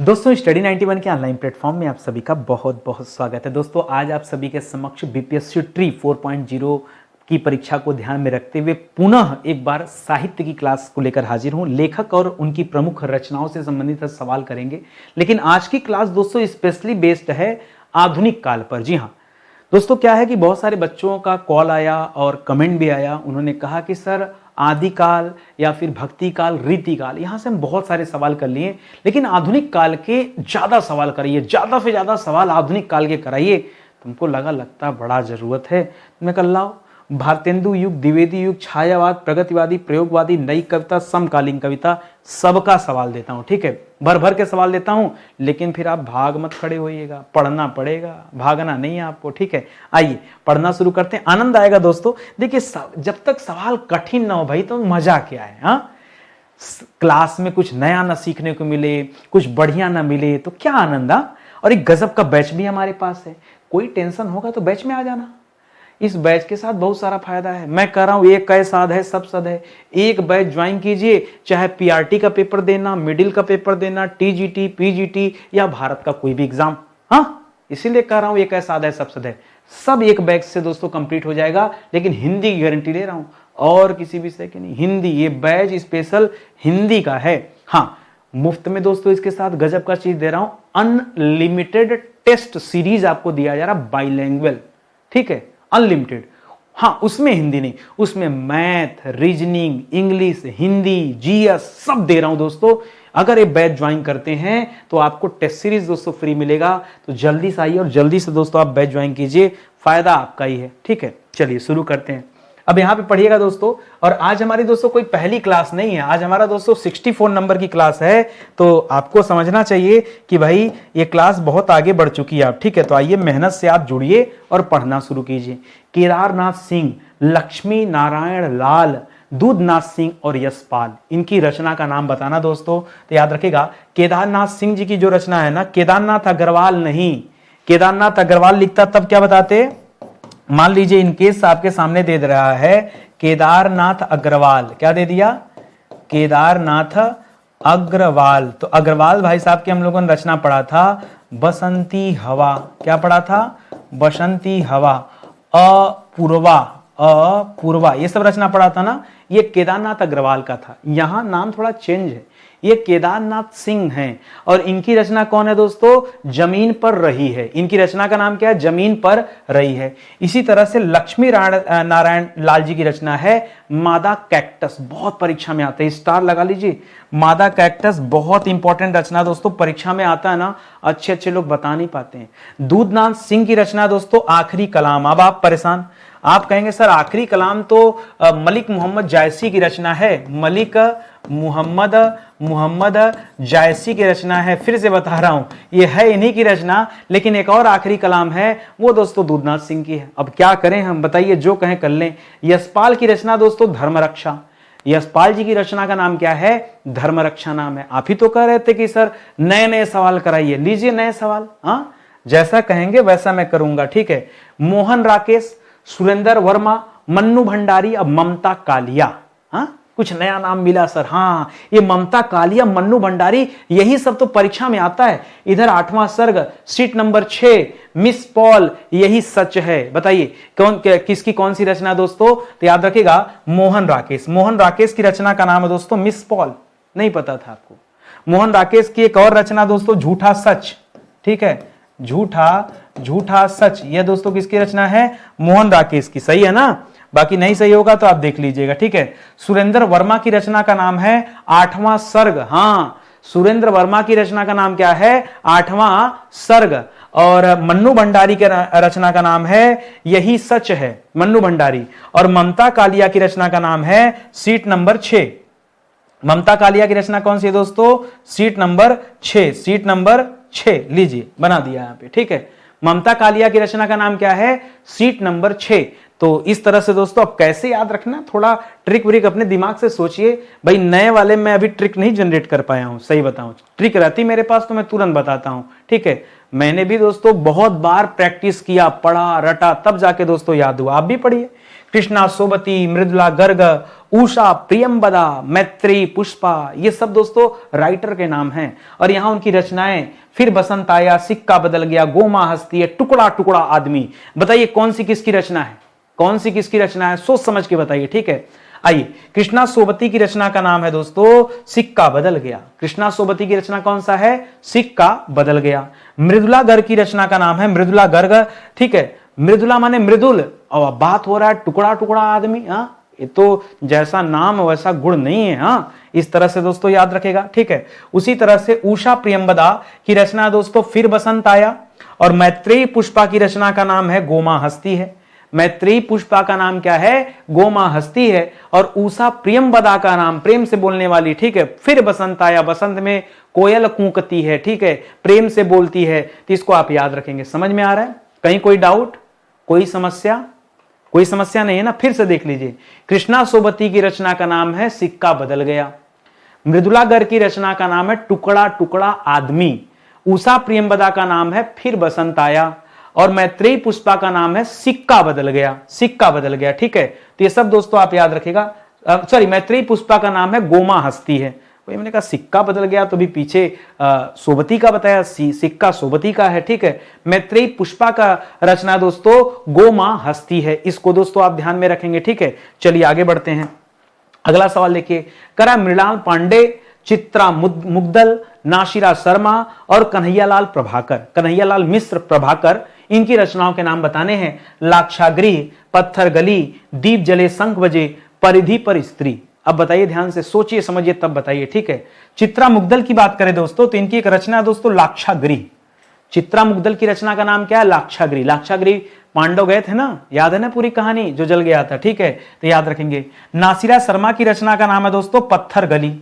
दोस्तों स्टडी 91 के online platform में आप सभी का बहुत बहुत स्वागत है। दोस्तों आज आप सभी के समक्ष बीपीएससी ट्री 4.0 की परीक्षा को ध्यान में रखते हुए पुनः एक बार साहित्य की क्लास को लेकर हाजिर हूं। लेखक और उनकी प्रमुख रचनाओं से संबंधित सवाल करेंगे, लेकिन आज की क्लास दोस्तों स्पेशली बेस्ड है आधुनिक काल पर। जी हाँ दोस्तों, क्या है कि बहुत सारे बच्चों का कॉल आया और कमेंट भी आया। उन्होंने कहा कि सर आदिकाल या फिर भक्ति काल, रीति काल, यहां से हम बहुत सारे सवाल कर लिए, लेकिन आधुनिक काल के ज्यादा सवाल कराइए, ज्यादा से ज्यादा सवाल आधुनिक काल के कराइए। तुमको लगता बड़ा जरूरत है। मैं कल लाओ भारतेंदु युग, द्विवेदी युग, छायावाद, प्रगतिवादी, प्रयोगवादी, नई कविता, समकालीन कविता, सबका सवाल देता हूं। ठीक है, भर भर के सवाल देता हूं, लेकिन फिर आप भाग मत खड़े होइएगा, पढ़ना पड़ेगा, भागना नहीं है आपको। ठीक है, आइए पढ़ना शुरू करते हैं, आनंद आएगा दोस्तों। देखिए जब तक सवाल कठिन ना हो भाई तो मजा क्या है। हाँ, क्लास में कुछ नया ना सीखने को मिले, कुछ बढ़िया ना मिले तो क्या आनंद। और एक गजब का बैच भी हमारे पास है। कोई टेंशन होगा तो बैच में आ जाना। इस बैच के साथ बहुत सारा फायदा है। मैं कह रहा हूं एक कै साध है सब सद है। एक बैच ज्वाइन कीजिए, चाहे पीआरटी का पेपर देना, मिडिल का पेपर देना, टीजीटी, पीजीटी या भारत का कोई भी एग्जाम। हाँ, इसीलिए कह रहा हूं एक कै साध है सब सद है। सब एक बैच से दोस्तों कंप्लीट हो जाएगा, लेकिन हिंदी की गारंटी ले रहा हूं, और किसी विषय की नहीं। हिंदी, ये बैच स्पेशल हिंदी का है। हाँ, मुफ्त में दोस्तों इसके साथ गजब का चीज दे रहा हूं, अनलिमिटेड टेस्ट सीरीज आपको दिया जा रहा, बाइलैंग्वेज। ठीक है, अनलिमिटेड। हाँ, उसमें हिंदी नहीं, उसमें math, reasoning, English, Hindi, GS सब दे रहा हूं दोस्तों। अगर ये बैच ज्वाइन करते हैं तो आपको टेस्ट सीरीज दोस्तों फ्री मिलेगा। तो जल्दी से आइए और जल्दी से दोस्तों आप बैच ज्वाइन कीजिए, फायदा आपका ही है। ठीक है, चलिए शुरू करते हैं। अब यहां पे पढ़िएगा दोस्तों। और आज हमारी दोस्तों कोई पहली क्लास नहीं है, आज हमारा दोस्तों 64 नंबर की क्लास है। तो आपको समझना चाहिए कि भाई ये क्लास बहुत आगे बढ़ चुकी है आप। ठीक है, तो आइए मेहनत से आप जुड़िए और पढ़ना शुरू कीजिए। केदारनाथ सिंह, लक्ष्मी नारायण लाल, दूधनाथ सिंह और यशपाल, इनकी रचना का नाम बताना दोस्तों। तो याद रखिएगा, केदारनाथ सिंह जी की जो रचना है ना, केदारनाथ अग्रवाल नहीं, केदारनाथ अग्रवाल लिखता तब क्या बताते। मान लीजिए इनकेस आपके सामने दे रहा है केदारनाथ अग्रवाल, क्या दे दिया, केदारनाथ अग्रवाल। तो अग्रवाल भाई साहब की हम लोगों ने रचना पढ़ा था बसंती हवा। क्या पढ़ा था, बसंती हवा, अपूर्वा, अपूर्वा, ये सब रचना पढ़ा था ना। ये केदारनाथ अग्रवाल का था। यहां नाम थोड़ा चेंज है, ये केदारनाथ सिंह हैं। और इनकी रचना कौन है दोस्तों, जमीन पर रही है। इनकी रचना का नाम क्या है, जमीन पर रही है। इसी तरह से लक्ष्मी नारायण लाल जी की रचना है मादा कैक्टस। बहुत परीक्षा में आता है, स्टार लगा लीजिए। मादा कैक्टस बहुत इंपॉर्टेंट रचना दोस्तों, परीक्षा में आता है ना, अच्छे अच्छे लोग बता नहीं पाते हैं। दूधनाथ सिंह की रचना दोस्तों आखिरी कलाम। अब आप परेशान, आप कहेंगे सर आखिरी कलाम तो मलिक मोहम्मद जायसी की रचना है। मलिक मोहम्मद जायसी की रचना है। फिर से बता रहा हूं, ये है इन्हीं की रचना, लेकिन एक और आखिरी कलाम है, वो दोस्तों दूधनाथ सिंह की है। अब क्या करें हम, बताइए, जो कहें कर लें। यशपाल की रचना दोस्तों धर्मरक्षा। यशपाल जी की रचना का नाम क्या है, धर्मरक्षा नाम है। आप ही तो कह रहे थे कि सर नए नए सवाल कराइए, लीजिए नए सवाल। हाँ, जैसा कहेंगे वैसा मैं करूंगा। ठीक है, मोहन राकेश, सुरेंद्र वर्मा, मन्नू भंडारी, अब ममता कालिया। हाँ, कुछ नया नाम मिला सर। हाँ, ये ममता कालिया, मन्नू भंडारी, यही सब तो परीक्षा में आता है। इधर 8वां सर्ग, सीट नंबर 6, मिस पॉल, यही सच है। बताइए किसकी कौन सी रचना दोस्तों, तो याद रखिएगा मोहन राकेश। मोहन राकेश की रचना का नाम है दोस्तों मिस पॉल। नहीं पता था आपको। मोहन राकेश की एक और रचना दोस्तों झूठा सच। ठीक है, झूठा सच, यह दोस्तों किसकी रचना है, मोहन राकेश की। सही है ना, बाकी नहीं सही होगा तो आप देख लीजिएगा। ठीक है, सुरेंद्र वर्मा की रचना का नाम है 8वां सर्ग। हाँ, सुरेंद्र वर्मा की रचना का नाम क्या है, 8वां सर्ग। और मन्नू भंडारी के रचना का नाम है यही सच है, मन्नू भंडारी। और ममता कालिया की रचना का नाम है सीट नंबर 6। ममता कालिया की रचना कौन सी है दोस्तों, सीट नंबर 6, सीट नंबर 6 लीजिए, बना दिया यहां पे। ठीक है, ममता कालिया की रचना का नाम क्या है, सीट नंबर 6। तो इस तरह से दोस्तों अब कैसे याद रखना, थोड़ा ट्रिक व्रिक अपने दिमाग से सोचिए। भाई नए वाले में अभी ट्रिक नहीं जनरेट कर पाया हूं, सही बताऊं। ट्रिक रहती मेरे पास तो मैं तुरंत बताता हूं। ठीक है, मैंने भी दोस्तों बहुत बार प्रैक्टिस किया, पढ़ा रटा, तब जाके दोस्तों याद हुआ। आप भी पढ़िए, कृष्णा सोबती, मृदुला गर्ग, उषा प्रियंबदा, मैत्री पुष्पा, ये सब दोस्तों राइटर के नाम हैं। और यहां उनकी रचनाएं फिर बसंत आया, सिक्का बदल गया, गोमा हस्ती है, टुकड़ा टुकड़ा आदमी। बताइए कौन सी किसकी रचना है, कौन सी किसकी रचना है, सोच समझ के बताइए, ठीक है। आइए, कृष्णा सोबती की रचना का नाम है दोस्तों सिक्का बदल गया। कृष्णा सोबती की रचना कौन सा है, सिक्का बदल गया। मृदुला गर्ग की रचना का नाम है मृदुला गर्ग, ठीक है। मृदुला माने मृदुल, और बात हो रहा है टुकड़ा टुकड़ा आदमी। हाँ, ये तो जैसा नाम वैसा गुण नहीं है। हाँ, इस तरह से दोस्तों याद रखेगा, ठीक है। उसी तरह से उषा प्रियंबदा की रचना दोस्तों फिर बसंत आया। और मैत्रेयी पुष्पा की रचना का नाम है गोमा हस्ती है। मैत्रेयी पुष्पा का नाम क्या है, गोमा हस्ती है। और उषा प्रियंबदा का नाम प्रेम से बोलने वाली, ठीक है। फिर बसंत आया, बसंत में कोयल कूकती है, ठीक है, प्रेम से बोलती है। तो इसको आप याद रखेंगे। समझ में आ रहा है, कहीं कोई डाउट, कोई समस्या? कोई समस्या नहीं है ना, फिर से देख लीजिए। कृष्णा सोबती की रचना का नाम है सिक्का बदल गया। मृदुला गर्ग की रचना का नाम है टुकड़ा टुकड़ा आदमी। उषा प्रियंबदा का नाम है फिर बसंत आया। और मैत्रेयी पुष्पा का नाम है सिक्का बदल गया, सिक्का बदल गया, ठीक है। तो ये सब दोस्तों आप याद रखेगा। सॉरी, मैत्रेयी पुष्पा का नाम है गोमा हस्ती है। वही मैंने कहा सिक्का बदल गया, तो भी पीछे सोबती का बताया, सिक्का सोबती का है, ठीक है। मैत्रेयी पुष्पा का रचना दोस्तों गोमा हस्ती है। इसको दोस्तों आप ध्यान में रखेंगे, ठीक है। चलिए आगे बढ़ते हैं। अगला सवाल देखिए, करा मृणाल पांडे, चित्रा मुग्दल, नाशिरा शर्मा और कन्हैयालाल प्रभाकर, कन्हैयालाल मिश्र प्रभाकर, इनकी रचनाओं के नाम बताने हैं। लाक्षागृह, पत्थर गली, दीप जले शंख बजे, परिधि पर स्त्री। अब बताइए, ध्यान से सोचिए समझिए तब बताइए, ठीक है। चित्रा मुग्दल की बात करें दोस्तों तो इनकी एक रचना है दोस्तों लाक्षागृह। चित्रा मुग्दल की रचना का नाम क्या है, लाक्षागृह। लाक्षागृह पांडव गए थे ना, याद है ना पूरी कहानी, जो जल गया था, ठीक है, तो याद रखेंगे। नासिरा शर्मा की रचना का नाम है दोस्तों पत्थर गली।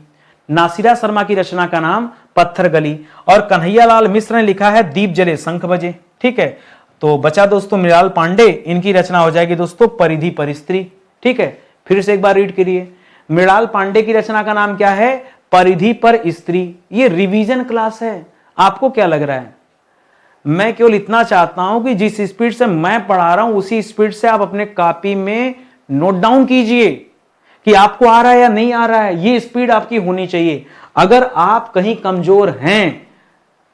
नासिरा शर्मा की रचना का नाम पत्थर गली। और कन्हैयालाल मिश्र ने लिखा है दीप जले शंख बजे, ठीक है। तो बचा दोस्तों मृणाल पांडे, इनकी रचना हो जाएगी दोस्तों परिधि पर स्त्री, ठीक है। फिर से एक बार रीड करिए, मृणाल पांडे की रचना का नाम क्या है, परिधि पर स्त्री। ये रिवीजन क्लास है, आपको क्या लग रहा है? मैं केवल इतना चाहता हूं कि जिस स्पीड से मैं पढ़ा रहा हूं उसी स्पीड से आप अपने कॉपी में नोट डाउन कीजिए कि आपको आ रहा है या नहीं आ रहा है। ये स्पीड आपकी होनी चाहिए। अगर आप कहीं कमजोर हैं,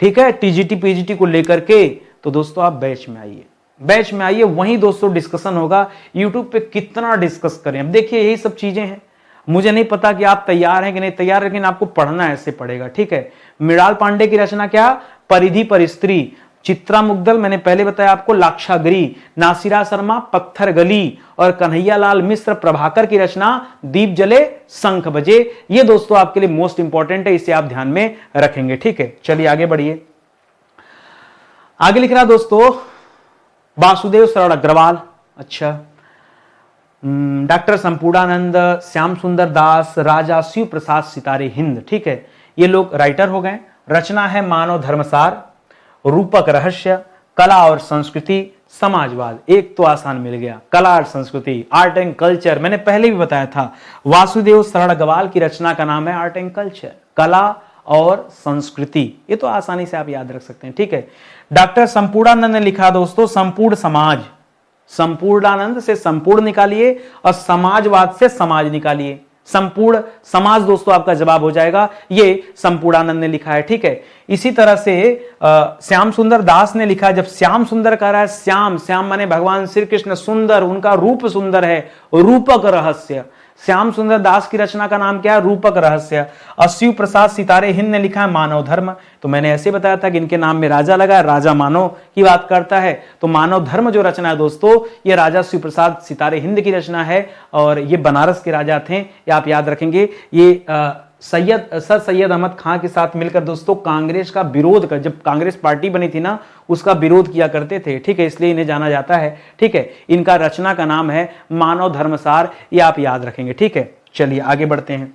ठीक है, टीजीटी पीजीटी को लेकर के, तो दोस्तों आप बैच में आइए, बैच में आइए, वहीं दोस्तों डिस्कशन होगा। यूट्यूब पे कितना डिस्कस करें। अब देखिए यही सब चीजें हैं। मुझे नहीं पता कि आप तैयार हैं कि नहीं तैयार, लेकिन आपको पढ़ना ऐसे पड़ेगा, ठीक है। मृणाल पांडे की रचना क्या, परिधि पर स्त्री। चित्रा मुग्दल मैंने पहले बताया आपको लाक्षागृह। नासिरा शर्मा पत्थर गली। और कन्हैयालाल मिश्र प्रभाकर की रचना दीप जले शंख बजे। ये दोस्तों आपके लिए मोस्ट इंपॉर्टेंट है, इसे आप ध्यान में रखेंगे, ठीक है। चलिए आगे बढ़िए। आगे लिख रहा दोस्तों वासुदेव शरण अग्रवाल, अच्छा, डॉक्टर संपूर्णानंद, श्याम सुंदर दास, राजा शिव प्रसाद सितारे हिंद, ठीक है। ये लोग राइटर हो गए। रचना है मानव धर्मसार, रूपक रहस्य, कला और संस्कृति, समाजवाद। एक तो आसान मिल गया, कला और संस्कृति, आर्ट एंड कल्चर। मैंने पहले भी बताया था वासुदेव शरण अग्रवाल की रचना का नाम है आर्ट एंड कल्चर, कला और संस्कृति। ये तो आसानी से आप याद रख सकते हैं, ठीक है। डॉक्टर संपूर्णानंद ने लिखा दोस्तों संपूर्ण समाज। संपूर्णानंद से संपूर्ण निकालिए और समाजवाद से समाज निकालिए। संपूर्ण समाज दोस्तों आपका जवाब हो जाएगा, ये संपूर्णानंद ने लिखा है, ठीक है। इसी तरह से श्याम सुंदर दास ने लिखा है। जब श्याम सुंदर कह रहा है, श्याम, श्याम माने भगवान श्री कृष्ण, सुंदर, उनका रूप सुंदर है, रूपक रहस्य। श्याम सुंदर दास की रचना का नाम क्या है, रूपक रहस्य। और शिव प्रसाद सितारे हिंद ने लिखा है मानव धर्म। तो मैंने ऐसे बताया था कि इनके नाम में राजा लगा है, राजा मानव की बात करता है। तो मानव धर्म जो रचना है दोस्तों, ये राजा शिव प्रसाद सितारे हिंद की रचना है। और ये बनारस के राजा थे, ये आप याद रखेंगे। ये सर सैयद अहमद खां के साथ मिलकर दोस्तों कांग्रेस का विरोध कर, जब कांग्रेस पार्टी बनी थी ना, उसका विरोध किया करते थे, ठीक है, इसलिए इन्हें जाना जाता है, ठीक है। इनका रचना का नाम है मानव धर्मसार, ये आप याद रखेंगे, ठीक है। चलिए आगे बढ़ते हैं।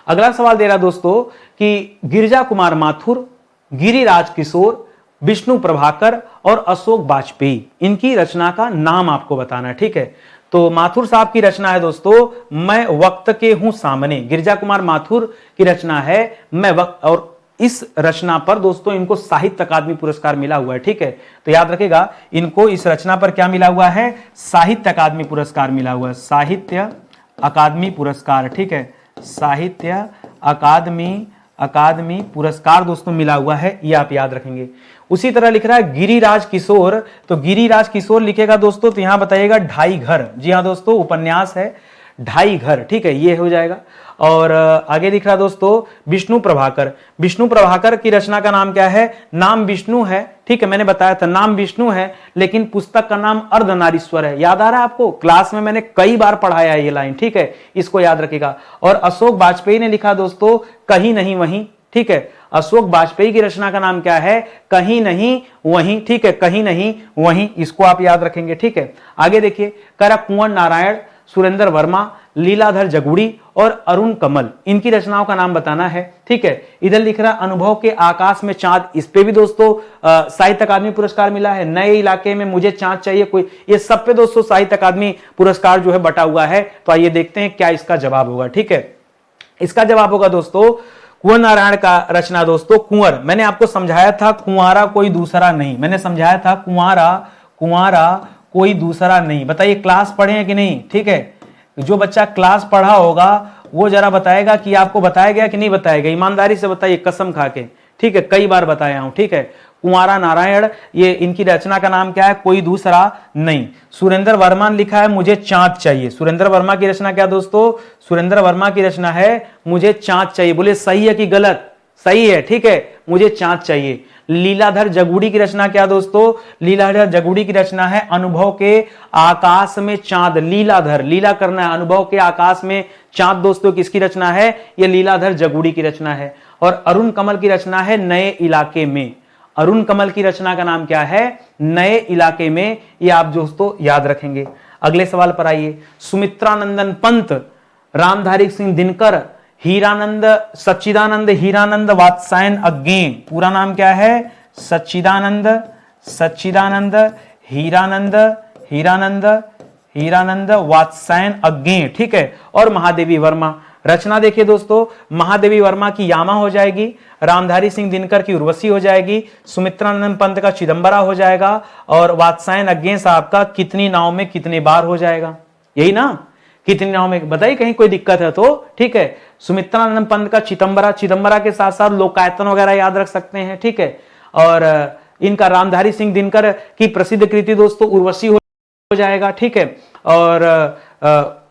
अगला सवाल दे रहा दोस्तों कि गिरिजा कुमार माथुर, गिरिराज किशोर, विष्णु प्रभाकर और अशोक वाजपेयी, इनकी रचना का नाम आपको बताना है, ठीक है। तो माथुर साहब की रचना है दोस्तों मैं वक्त के हूं सामने। गिरिजा कुमार माथुर की रचना है मैं वक्त, और इस रचना पर दोस्तों इनको साहित्य अकादमी पुरस्कार मिला हुआ है, ठीक है। तो याद रखेगा, इनको इस रचना पर क्या मिला हुआ है, साहित्य अकादमी पुरस्कार मिला हुआ है, साहित्य अकादमी पुरस्कार, ठीक है, साहित्य अकादमी पुरस्कार दोस्तों मिला हुआ है, ये आप याद रखेंगे। उसी तरह लिख रहा है गिरिराज किशोर, तो गिरिराज किशोर लिखेगा दोस्तों तो यहां बताइएगा ढाई घर, जी हाँ दोस्तों, उपन्यास है ढाई घर, ठीक है, ये हो जाएगा। और आगे दिख रहा दोस्तों विष्णु प्रभाकर, विष्णु प्रभाकर की रचना का नाम क्या है, नाम विष्णु है, ठीक है, मैंने बताया था नाम विष्णु है, लेकिन पुस्तक का नाम अर्धनारीश्वर है। याद आ रहा है आपको, क्लास में मैंने कई बार पढ़ाया है ये लाइन, ठीक है, इसको याद रखिएगा। और अशोक वाजपेयी ने लिखा दोस्तों कहीं नहीं वहीं, ठीक है, अशोक वाजपेयी की रचना का नाम क्या है, कहीं नहीं वहीं, ठीक है, कहीं नहीं वहीं, इसको आप याद रखेंगे, ठीक है। आगे देखिए, करा कुंवर नारायण, सुरेंद्र वर्मा, लीलाधर जगुड़ी और अरुण कमल, इनकी रचनाओं का नाम बताना है, ठीक है। इधर लिख रहा अनुभव के आकाश में चांद, इस पे भी दोस्तों साहित्य अकादमी पुरस्कार मिला है। नए इलाके में मुझे चांद चाहिए कोई, ये सब पे दोस्तों साहित्य अकादमी पुरस्कार जो है बटा हुआ है। तो आइए देखते हैं क्या इसका जवाब होगा, ठीक है। इसका जवाब होगा दोस्तों कुंवर नारायण का रचना दोस्तों कुंवर, मैंने आपको समझाया था कुंवारा कोई दूसरा नहीं, मैंने समझाया था कुंवारा कोई दूसरा नहीं। बताइए क्लास पढ़े हैं कि नहीं, ठीक है। जो बच्चा क्लास पढ़ा होगा वो जरा बताएगा कि आपको बताया गया कि नहीं बताया गया, ईमानदारी से बताइए कसम खा के, ठीक है, कई बार बताया हूं, ठीक है। कुंवारा नारायण, ये इनकी रचना का नाम क्या है, कोई दूसरा नहीं। सुरेंद्र वर्मा ने लिखा है मुझे चांद चाहिए, सुरेंद्र वर्मा की रचना क्या दोस्तों, सुरेंद्र वर्मा की रचना है मुझे चांद चाहिए। बोले सही है कि गलत, सही है, ठीक है, मुझे चांद चाहिए। लीलाधर जगुड़ी की रचना क्या दोस्तों, लीलाधर जगुड़ी की रचना है अनुभव के आकाश में चांद। लीलाधर, लीला करना है, अनुभव के आकाश में चांद दोस्तों किसकी रचना है, यह लीलाधर जगुड़ी की रचना है। और अरुण कमल की रचना है नए इलाके में, अरुण कमल की रचना का नाम क्या है, नए इलाके में, ये आप दोस्तों याद रखेंगे। अगले सवाल पर आइए, सुमित्रानंदन पंत, रामधारी सिंह दिनकर, हीरानंद, सच्चिदानंद हीरानंद वात्सायन अज्ञेय, पूरा नाम क्या है, सच्चिदानंद हीरानंद वात्सायन अज्ञेय, ठीक है। और महादेवी वर्मा, रचना देखिए दोस्तों, महादेवी वर्मा की यामा हो जाएगी, रामधारी सिंह दिनकर की उर्वशी हो जाएगी, सुमित्रानंद पंत का चिदंबरा हो जाएगा, और वात्सायन अज्ञेय साहब का कितनी नाव में कितने बार हो जाएगा, यही ना, कितनी नाव में, बताइए कहीं कोई दिक्कत है तो, ठीक है। सुमित्रानंद पंत का चिदंबरा के साथ साथ लोकायतन वगैरह याद रख सकते हैं, ठीक है। और इनका रामधारी सिंह दिनकर की प्रसिद्ध कृति दोस्तों उर्वशी हो जाएगा, ठीक है। और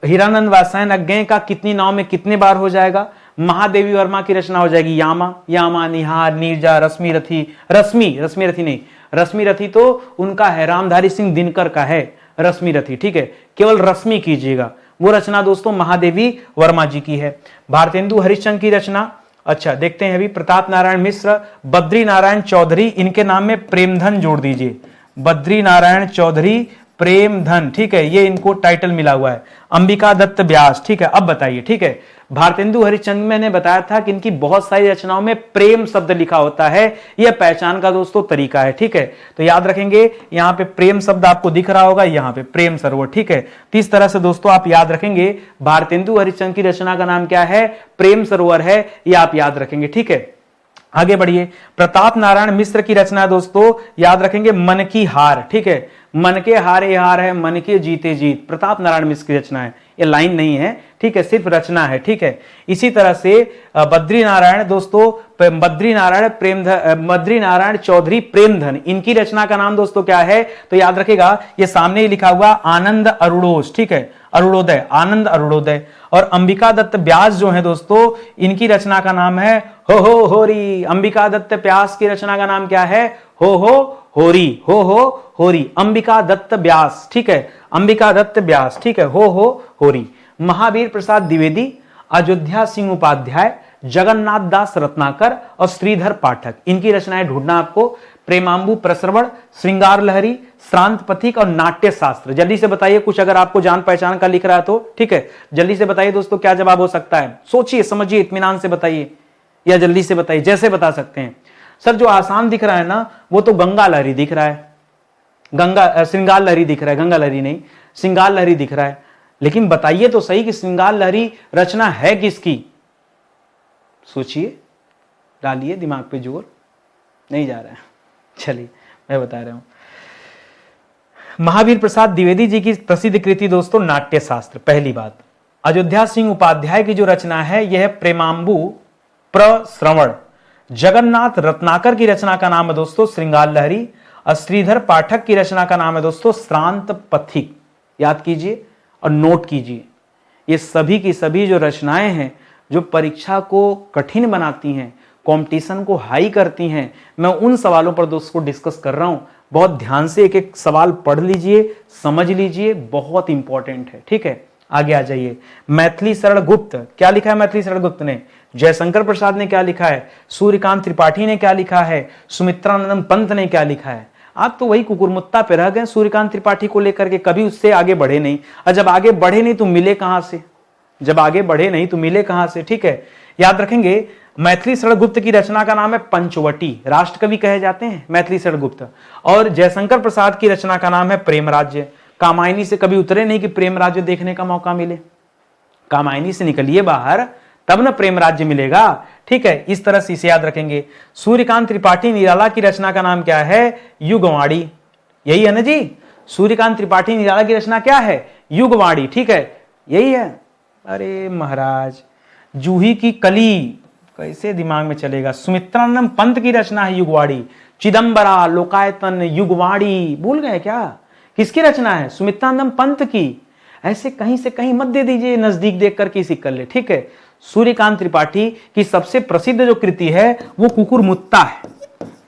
हीरानंद वात्सायन अज्ञेय का कितनी नाव में कितने बार हो जाएगा। महादेवी वर्मा की रचना हो जाएगी यामा, निहार, नीरजा, रश्मि रथी नहीं, रश्मि रथी तो उनका है, रामधारी सिंह दिनकर का है रश्मि रथी, ठीक है, केवल रश्मि कीजिएगा। वो रचना दोस्तों महादेवी वर्मा जी की है। भारतेंदु हरिश्चंद्र की रचना, अच्छा देखते हैं अभी, प्रताप नारायण मिश्र, बद्री नारायण चौधरी, इनके नाम में प्रेमधन जोड़ दीजिए, बद्री नारायण चौधरी प्रेमधन, ठीक है, ये इनको टाइटल मिला हुआ है। अंबिका दत्त व्यास, ठीक है। अब बताइए, ठीक है, भारतेंदु हरिश्चंद्र मैंने बताया था कि इनकी बहुत सारी रचनाओं में प्रेम शब्द लिखा होता है, यह पहचान का दोस्तों तरीका है, ठीक है। तो याद रखेंगे, यहां पे प्रेम शब्द आपको दिख रहा होगा, यहां पे प्रेम सरोवर, ठीक है। तो इस तरह से दोस्तों आप याद रखेंगे, भारतेंदु हरिश्चंद्र की रचना का नाम क्या है, प्रेम सरोवर है, यह आप याद रखेंगे, ठीक है। आगे बढ़िए, प्रताप नारायण मिश्र की रचना दोस्तों याद रखेंगे मन की हार, ठीक है, मन के हारे हार है, मन के जीते जीत, प्रताप नारायण मिश्र की रचना है, ये लाइन नहीं है, ठीक है, सिर्फ रचना है, ठीक है। इसी तरह से बद्री नारायण दोस्तों, बद्री नारायण चौधरी प्रेमधन, इनकी रचना का नाम दोस्तों क्या है, तो याद रखेगा, ये सामने ही लिखा हुआ आनंद अरुणोस, ठीक है, अरुणोदय, आनंद अरुणोदय। और अंबिका दत्त व्यास जो है दोस्तों, इनकी रचना का नाम है हो होरी, अंबिका दत्त व्यास की रचना का नाम क्या है, हो होरी, अंबिका दत्त व्यास, ठीक है, अंबिका दत्त व्यास, ठीक है, हो होरी। महावीर प्रसाद द्विवेदी, अयोध्या सिंह उपाध्याय, जगन्नाथ दास रत्नाकर और श्रीधर पाठक, इनकी रचनाएं ढूंढना आपको, प्रेमांबु प्रसरवण, श्रृंगार लहरी, श्रांत पथिक और नाट्य शास्त्र। जल्दी से बताइए, कुछ अगर आपको जान पहचान का लिख रहा है तो, ठीक है, जल्दी से बताइए दोस्तों क्या जवाब हो सकता है, सोचिए समझिए, इत्मीनान से बताइए, या जल्दी से बताइए, जैसे बता सकते हैं। सर जो आसान दिख रहा है ना, वो तो गंगा लहरी दिख रहा है, श्रृंगार लहरी दिख रहा है, गंगा लहरी नहीं, श्रृंगार लहरी दिख रहा है। लेकिन बताइए तो सही कि श्रृंगार लहरी रचना है किसकी, सोचिए, डालिए, दिमाग पे जोर नहीं जा रहा है। चलिए मैं बता रहा हूं। महावीर प्रसाद द्विवेदी जी की प्रसिद्ध कृति दोस्तों नाट्य शास्त्र। पहली बात, अयोध्या सिंह उपाध्याय की जो रचना है यह प्रेमांबु प्रश्रवण। जगन्नाथ रत्नाकर की रचना का नाम है दोस्तों श्रृंगार लहरी। श्रीधर पाठक की रचना का नाम है दोस्तों श्रांत पथिक। याद कीजिए और नोट कीजिए, ये सभी की सभी जो रचनाएं हैं जो परीक्षा को कठिन बनाती हैं, कंपटीशन को हाई करती हैं, मैं उन सवालों पर दोस्तों डिस्कस कर रहा हूं। बहुत ध्यान से एक एक सवाल पढ़ लीजिए, समझ लीजिए, बहुत इंपॉर्टेंट है। ठीक है, आगे आ जाइए। मैथिली शरण गुप्त, क्या लिखा है मैथिली शरण गुप्त ने? जयशंकर प्रसाद ने क्या लिखा है? सूर्यकांत त्रिपाठी ने क्या लिखा है? सुमित्रानंद पंत ने क्या लिखा है? आप तो वही कुकुरमुत्ता पे रह गए सूर्यकांत त्रिपाठी को लेकर के, कभी उससे आगे बढ़े नहीं। और जब आगे बढ़े नहीं तो मिले कहां से? जब आगे बढ़े नहीं तो मिले कहां से? ठीक है, याद रखेंगे। मैथिली शरण गुप्त की रचना का नाम है पंचवटी, राष्ट्रकवि कहे जाते हैं मैथिली शरण गुप्त। और जयशंकर प्रसाद की रचना का नाम है प्रेम राज्य। कामायनी से कभी उतरे नहीं कि प्रेम राज्य देखने का मौका मिले। कामायनी से निकलिए बाहर, तब ना प्रेम राज्य मिलेगा। ठीक है, इस तरह से इसे याद रखेंगे। सूर्यकांत त्रिपाठी निराला की रचना का नाम क्या है? युगवाणी। यही है ना जी, सूर्यकांत त्रिपाठी निराला की रचना क्या है? युगवाणी। ठीक है, यही है। अरे महाराज, जूही की कली कैसे दिमाग में चलेगा? सुमित्रानंद पंत की रचना है युगवाणी। चिदंबरा, लोकायतन, युगवाणी भूल गए क्या? किसकी रचना है? सुमित्रानंद पंत की। ऐसे कहीं से कहीं मत दे दीजिए, नजदीक देख कर किसी कर ले। ठीक है, सूर्यकांत त्रिपाठी की सबसे प्रसिद्ध जो कृति है वो कुकुरमुत्ता है,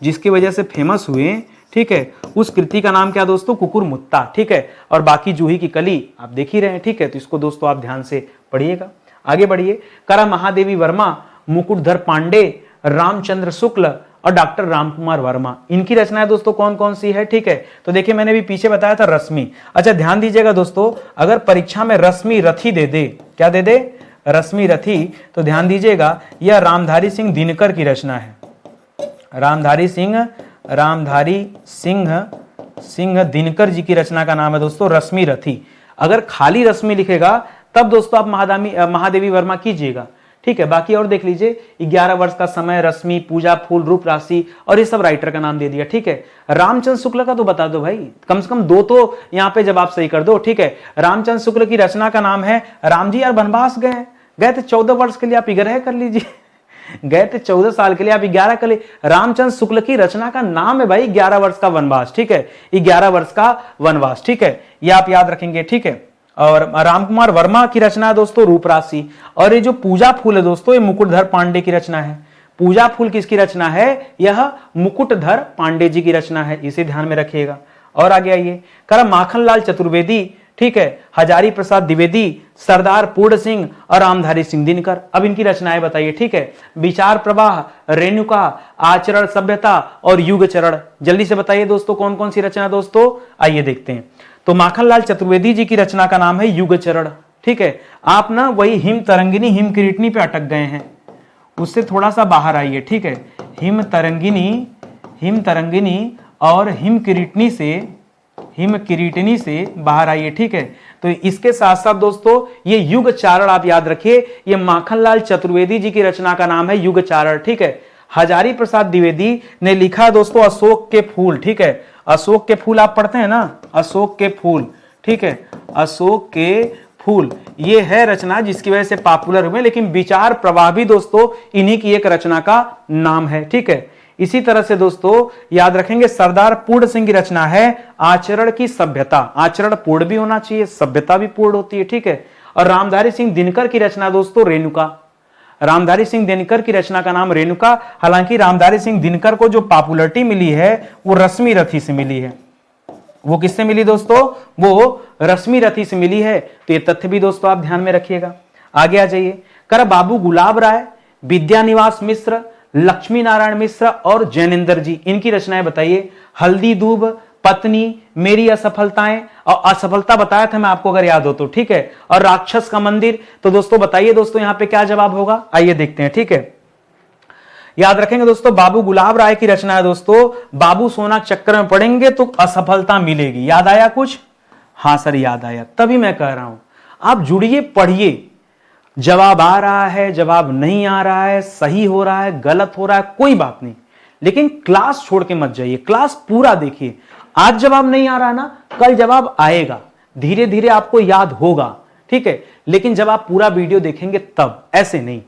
जिसकी वजह से फेमस हुए। ठीक है, उस कृति का नाम क्या दोस्तों? कुकुरमुत्ता। ठीक है, और बाकी जूही की कली आप देख ही रहे हैं। ठीक है, तो इसको दोस्तों आप ध्यान से पढ़िएगा। आगे बढ़िए। करा महादेवी वर्मा, मुकुटधर पांडे, रामचंद्र शुक्ल और डॉक्टर रामकुमार वर्मा, इनकी रचनाएं दोस्तों कौन कौन सी है? ठीक है, तो देखिए मैंने भी पीछे बताया था रश्मि। अच्छा ध्यान दीजिएगा दोस्तों, अगर परीक्षा में रश्मि रथी दे दे, क्या दे दे? रश्मि रथी, तो ध्यान दीजिएगा यह रामधारी सिंह दिनकर की रचना है। रामधारी सिंह दिनकर जी की रचना का नाम है दोस्तों रश्मि रथी। अगर खाली रश्मि लिखेगा तब दोस्तों आप महादेवी वर्मा कीजिएगा। ठीक है, बाकी और देख लीजिए। 11 वर्ष का समय, रश्मि, पूजा फूल, रूप राशि, और ये सब राइटर का नाम दे दिया। ठीक है, रामचंद्र शुक्ल का तो बता दो भाई, कम से कम 2 तो यहाँ पे जवाब सही कर दो। ठीक है, रामचंद्र शुक्ल की रचना का नाम है राम जी यार वनवास गए थे 14 वर्ष के लिए, आप 11 कर लीजिए। गए थे 14 साल के लिए, आप 11 कर लिए। रामचंद्र शुक्ल की रचना का नाम है भाई 11 वर्ष का वनवास। ठीक है, 11 वर्ष का वनवास। ठीक है, ये आप याद रखेंगे। ठीक है, और रामकुमार वर्मा की रचना है दोस्तों रूप राशि। और ये जो पूजा फूल है दोस्तों, ये मुकुटधर पांडे की रचना है। पूजा फूल किसकी रचना है? यह मुकुटधर पांडे जी की रचना है, इसे ध्यान में रखिएगा। और आगे आइए। करा माखनलाल चतुर्वेदी, ठीक है, हजारी प्रसाद द्विवेदी, सरदार पूर्ण सिंह और रामधारी सिंह दिनकर। अब इनकी रचनाएं बताइए। ठीक है, विचार प्रवाह, रेणुका, आचरण सभ्यता और युग चरण। जल्दी से बताइए दोस्तों कौन कौन सी रचना दोस्तों, आइए देखते हैं। तो माखनलाल चतुर्वेदी जी की रचना का नाम है युग चरण। ठीक है, आप ना वही हिम तरंगिनी हिम किरीटनी पे अटक गए हैं, उससे थोड़ा सा बाहर आइए। ठीक है, हिम तरंगिनी और हिम किरीटनी से बाहर आइए। ठीक है, तो इसके साथ साथ दोस्तों ये युग चारण आप याद रखिए, ये माखनलाल चतुर्वेदी जी की रचना का नाम है युग चारण। ठीक है, हजारी प्रसाद द्विवेदी ने लिखा दोस्तों अशोक के फूल। ठीक है, अशोक के फूल आप पढ़ते हैं ना, अशोक के फूल। ठीक है, अशोक के फूल ये है रचना जिसकी वजह से पॉपुलर हुए, लेकिन विचार प्रवाह भी दोस्तों इन्हीं की एक रचना का नाम है। ठीक है, इसी तरह से दोस्तों याद रखेंगे सरदार पूर्ण सिंह की रचना है आचरण की सभ्यता। आचरण पूर्ण भी होना चाहिए, सभ्यता भी पूर्ण होती है। ठीक है, और रामधारी सिंह दिनकर की रचना दोस्तों रेणुका। रामधारी सिंह दिनकर की रचना का नाम रेणुका। हालांकि रामधारी सिंह दिनकर को जो पॉपुलरिटी मिली है वो रश्मि रथी से मिली है। वो किससे मिली दोस्तों? वो रश्मि रथी से मिली है। तो ये तथ्य भी दोस्तों आप ध्यान में रखिएगा। आगे आ जाइए। कर बाबू गुलाब राय, विद्यानिवास मिश्र, लक्ष्मी नारायण मिश्र और जैनेन्द्र जी, इनकी रचनाएं बताइए। हल्दी दूब, पत्नी, मेरी असफलताएं, और असफलता बताया था मैं आपको अगर याद हो तो। ठीक है, और राक्षस का मंदिर। तो दोस्तों बताइए दोस्तों यहां पे क्या जवाब होगा, आइए देखते हैं। ठीक है, याद रखेंगे दोस्तों बाबू गुलाब राय की रचना है दोस्तों बाबू सोना चक्कर में पढ़ेंगे तो असफलता मिलेगी। याद आया कुछ? हाँ सर याद आया, तभी मैं कह रहा हूं आप जुड़िए, पढ़िए। जवाब आ रहा है, जवाब नहीं आ रहा है, सही हो रहा है, गलत हो रहा है, कोई बात नहीं, लेकिन क्लास छोड़ के मत जाइए, क्लास पूरा देखिए। आज जवाब नहीं आ रहा ना, कल जवाब आएगा, धीरे धीरे आपको याद होगा, ठीक है, लेकिन जब आप पूरा वीडियो देखेंगे तब, ऐसे नहीं।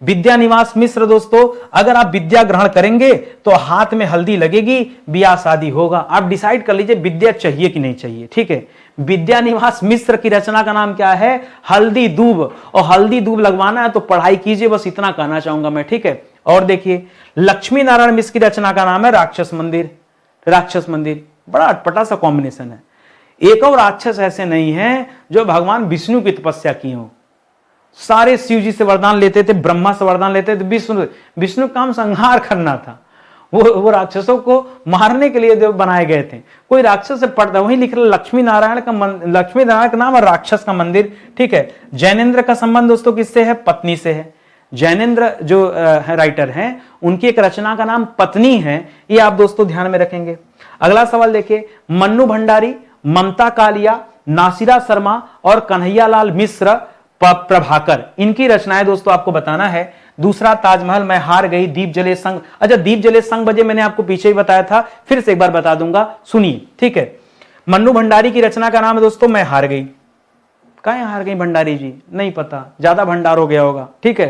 विद्या निवास मिश्र दोस्तों, अगर आप विद्या ग्रहण करेंगे तो हाथ में हल्दी लगेगी, ब्याह शादी होगा। आप डिसाइड कर लीजिए विद्या चाहिए कि नहीं चाहिए, ठीक है। विद्या निवास मिश्र की रचना का नाम क्या है? हल्दी दूब। और हल्दी दूब लगवाना है तो पढ़ाई कीजिए, बस इतना कहना चाहूंगा मैं, ठीक है। और देखिए लक्ष्मी नारायण मिश्र की रचना का नाम है राक्षस मंदिर। राक्षस मंदिर बड़ा अटपटा सा कॉम्बिनेशन है। एक और राक्षस ऐसे नहीं है जो भगवान विष्णु की तपस्या की हो। सारे शिव जी से वरदान लेते थे, ब्रह्मा से वरदान लेते थे, विष्णु काम संहार करना था, वो राक्षसों को मारने के लिए जो बनाए गए थे। कोई राक्षस से पड़ता, वही लिख रहा लक्ष्मी नारायण का नाम और राक्षस का मंदिर, ठीक है। जैनेन्द्र का संबंध दोस्तों किससे है? पत्नी से है। जैनेन्द्र जो राइटर हैं, उनकी एक रचना का नाम पत्नी है, ये आप दोस्तों ध्यान में रखेंगे। अगला सवाल देखिए, मन्नू भंडारी, ममता कालिया, नासिरा शर्मा और कन्हैयालाल मिश्र प्रभाकर, इनकी रचनाएं दोस्तों आपको बताना है। दूसरा ताजमहल, मैं हार गई, दीप जले संग। अच्छा, दीप जले संग बजे मैंने आपको पीछे ही बताया था, फिर से एक बार बता दूंगा, सुनिए, ठीक है। मन्नू भंडारी की रचना का नाम है दोस्तों मैं हार गई। कहां हार गई भंडारी जी? नहीं पता, ज्यादा भंडार हो गया होगा, ठीक है,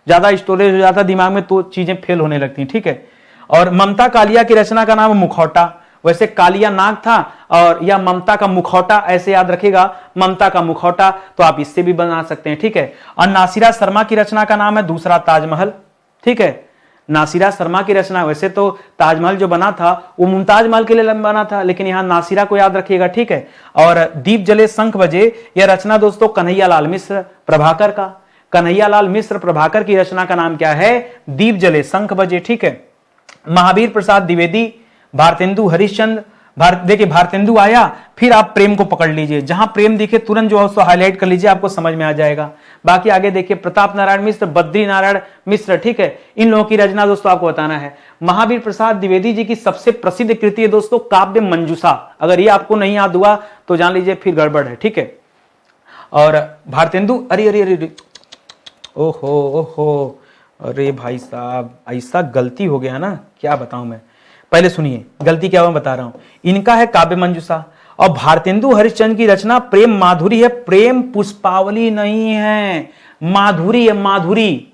ज्यादा स्टोरेज हो जाता दिमाग में तो चीजें फेल होने लगती हैं, ठीक है। और ममता कालिया की रचना का नाम है मुखौटा। वैसे कालिया नाग था और या ममता का मुखौटा, ऐसे याद रखेगा, ममता का मुखौटा, तो आप इससे भी बना सकते हैं, ठीक है। और नासिरा शर्मा की रचना का नाम है दूसरा ताजमहल, ठीक है। नासिरा शर्मा की रचना, वैसे तो ताजमहल जो बना था वो मुमताज महल के लिए बना था, लेकिन यहां नासिरा को याद रखिएगा, ठीक है। और दीप जले शंख बजे, यह रचना दोस्तों कन्हैयालाल मिश्र प्रभाकर का। कन्हैयालाल मिश्र प्रभाकर की रचना का नाम क्या है? दीप जले शंख बजे, ठीक है। महावीर प्रसाद द्विवेदी, भारतेंदु हरिश्चंद्र, देखिए भारतेंदु आया, फिर आप प्रेम को पकड़ लीजिए, जहां प्रेम दिखे तुरंत जो है उसको हाईलाइट कर लीजिए, आपको समझ में आ जाएगा। बाकी आगे देखिए, प्रताप नारायण मिश्र, बद्री नारायण मिश्र, ठीक है, इन लोगों की रचना दोस्तों आपको बताना है। महावीर प्रसाद द्विवेदी जी की सबसे प्रसिद्ध कृति है दोस्तों काव्य मंजूषा। अगर ये आपको नहीं याद हुआ तो जान लीजिए फिर गड़बड़ है, ठीक है। और भारतेंदु, अरे अरे अरे, ओहो ओहो, अरे भाई साहब ऐसा गलती हो गया ना, क्या बताऊं मैं। पहले सुनिए गलती क्या, मैं बता रहा हूं। इनका है काव्य मंजूषा, और भारतेंदु हरिश्चंद्र की रचना प्रेम माधुरी है, प्रेम पुष्पावली नहीं है, माधुरी है, माधुरी।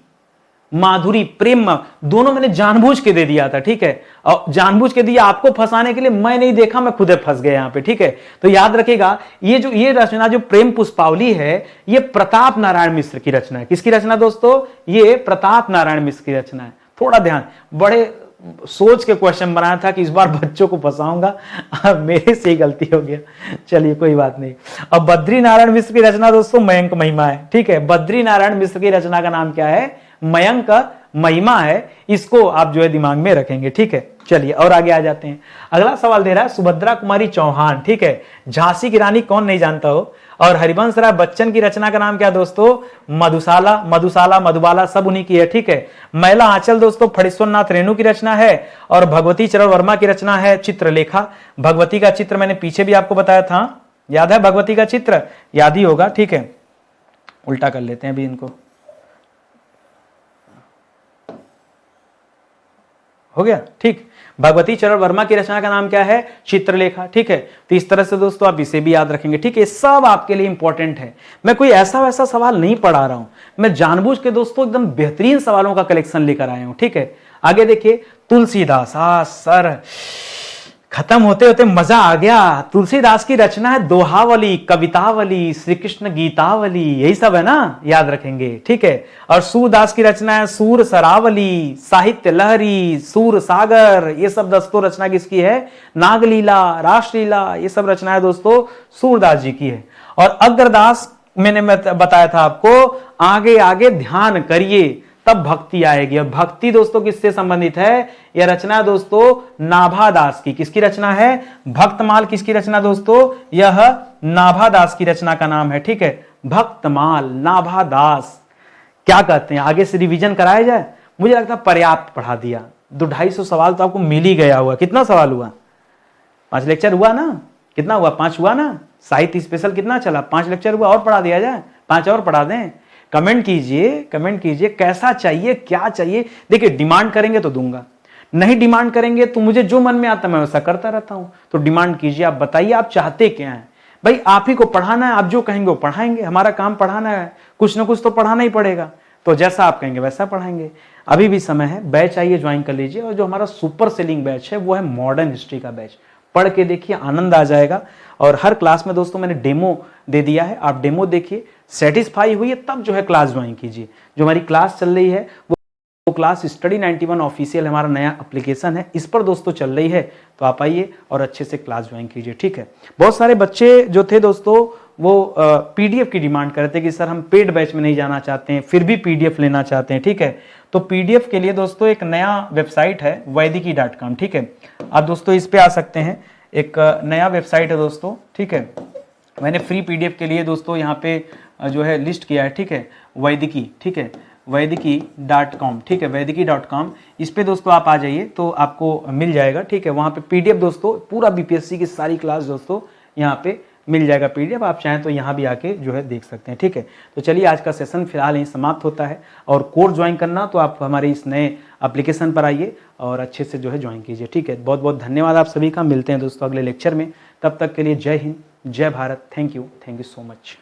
माधुरी प्रेम दोनों मैंने जानबूझ के दे दिया था, ठीक है, और जानबूझ के दिया आपको फंसाने के लिए, मैं नहीं देखा, मैं खुद फंस गया यहां पे, ठीक है। तो याद रखिएगा, ये रचना जो प्रेम पुष्पावली है, ये प्रताप नारायण मिश्र की रचना है। किसकी रचना दोस्तों? ये प्रताप नारायण मिश्र की रचना है। थोड़ा ध्यान, बड़े सोच के क्वेश्चन बनाया था कि इस बार बच्चों को फंसाऊंगा, मेरे से ही गलती हो गया, चलिए कोई बात नहीं। अब बद्री नारायण मिश्र की रचना दोस्तों मयंक महिमा है, ठीक है। बद्री नारायण मिश्र की रचना का नाम क्या है? मयंक महिमा है, इसको आप जो है दिमाग में रखेंगे, ठीक है। चलिए और आगे आ जाते हैं। अगला सवाल दे रहा है सुभद्रा कुमारी चौहान, ठीक है, झांसी की रानी कौन नहीं जानता हो। और हरिवंश राय बच्चन की रचना का नाम क्या दोस्तों? मधुशाला, मधुशाला, मधुबाला, सब उन्हीं की है, ठीक है। मैला आंचल दोस्तों फणीश्वर नाथ रेणु की रचना है, और भगवती चरण वर्मा की रचना है चित्रलेखा। भगवती का चित्र मैंने पीछे भी आपको बताया था, याद है भगवती का चित्र? याद ही होगा, ठीक है। उल्टा कर लेते हैं अभी इनको, हो गया, ठीक। भगवती चरण वर्मा की रचना का नाम क्या है? चित्रलेखा, ठीक है। तो इस तरह से दोस्तों आप इसे भी याद रखेंगे, ठीक है। सब आपके लिए इंपॉर्टेंट है, मैं कोई ऐसा वैसा सवाल नहीं पढ़ा रहा हूं, मैं जानबूझ के दोस्तों एकदम बेहतरीन सवालों का कलेक्शन लेकर आया हूं, ठीक है। आगे देखिए, तुलसीदास, सर खत्म होते होते मजा आ गया। तुलसीदास की रचना है दोहावली, कवितावली, श्री कृष्ण गीतावली, यही सब है ना, याद रखेंगे, ठीक है। और सूरदास की रचना है सूर सरावली, साहित्य लहरी, सूर सागर, ये सब दोस्तों रचना किसकी है? नागलीला, रासलीला, ये सब रचना है दोस्तों सूरदास जी की है। और अग्रदास मैंने बताया था आपको, आगे आगे ध्यान करिए तब भक्ति आएगी। और भक्ति दोस्तों किससे संबंधित है? यह रचना दोस्तों नाभादास की। किसकी रचना है? भक्तमाल किसकी रचना दोस्तों? यह नाभादास की रचना का नाम है, ठीक है। भक्तमाल, नाभादास। क्या कहते हैं, आगे से रिवीजन कराया जाए? मुझे लगता है पर्याप्त पढ़ा दिया, 200-250 सवाल तो आपको मिल ही गया हुआ। कितना सवाल हुआ? 5 लेक्चर हुआ ना? कितना हुआ? 5 हुआ ना? साहित्य स्पेशल कितना चला? 5 लेक्चर हुआ, और पढ़ा दिया जाए, 5 और पढ़ा दें। कमेंट कीजिए कैसा चाहिए, क्या चाहिए। देखिए डिमांड करेंगे तो दूंगा, नहीं डिमांड करेंगे तो मुझे जो मन में आता मैं वैसा करता रहता हूं। तो डिमांड कीजिए, आप बताइए आप चाहते क्या हैं। भाई आप ही को पढ़ाना है, आप जो कहेंगे वो पढ़ाएंगे, हमारा काम पढ़ाना है, कुछ ना कुछ तो पढ़ाना ही पड़ेगा। तो जैसा आप कहेंगे वैसा पढ़ाएंगे। अभी भी समय है, बैच आइए ज्वाइन कर लीजिए। और जो हमारा सुपर सेलिंग बैच है वो है मॉडर्न हिस्ट्री का बैच। पढ़ के देखिए, आनंद आ जाएगा। और हर क्लास में दोस्तों मैंने डेमो दे दिया है, आप डेमो देखिए, सेटिस्फाई हुई है तब जो है क्लास ज्वाइन कीजिए। जो हमारी क्लास चल रही है वो क्लास स्टडी 91 ऑफिशियल हमारा नया एप्लीकेशन है, इस पर दोस्तों चल रही है। तो आप आइए और अच्छे से क्लास ज्वाइन कीजिए, ठीक है। बहुत सारे बच्चे जो थे दोस्तों वो पीडीएफ की डिमांड कर रहे थे कि सर हम पेड बैच में नहीं जाना चाहते हैं, फिर भी पीडीएफ लेना चाहते हैं, ठीक है। तो पीडीएफ के लिए दोस्तों एक नया वेबसाइट है वैदिकी.com, ठीक है। आप दोस्तों इस पे आ सकते हैं, एक नया वेबसाइट है दोस्तों, ठीक है। मैंने फ्री पीडीएफ के लिए दोस्तों यहाँ पे जो है लिस्ट किया है, ठीक है, वैदिकी, ठीक है, वैदिकी.com, ठीक है, वैदिकी.com। इस पे दोस्तों आप आ जाइए तो आपको मिल जाएगा, ठीक है। वहाँ पे पीडीएफ दोस्तों पूरा बीपीएससी की सारी क्लास दोस्तों यहाँ पे मिल जाएगा पीडीएफ। आप चाहें तो यहाँ भी आके जो है देख सकते हैं, ठीक है। तो चलिए आज का सेशन फिलहाल यहीं समाप्त होता है। और कोर्स ज्वाइन करना तो आप हमारे इस नए एप्लीकेशन पर आइए और अच्छे से जो है ज्वाइन कीजिए, ठीक है। बहुत बहुत धन्यवाद आप सभी का। मिलते हैं दोस्तों अगले लेक्चर में, तब तक के लिए जय हिंद, जय Bharat. Thank you so much.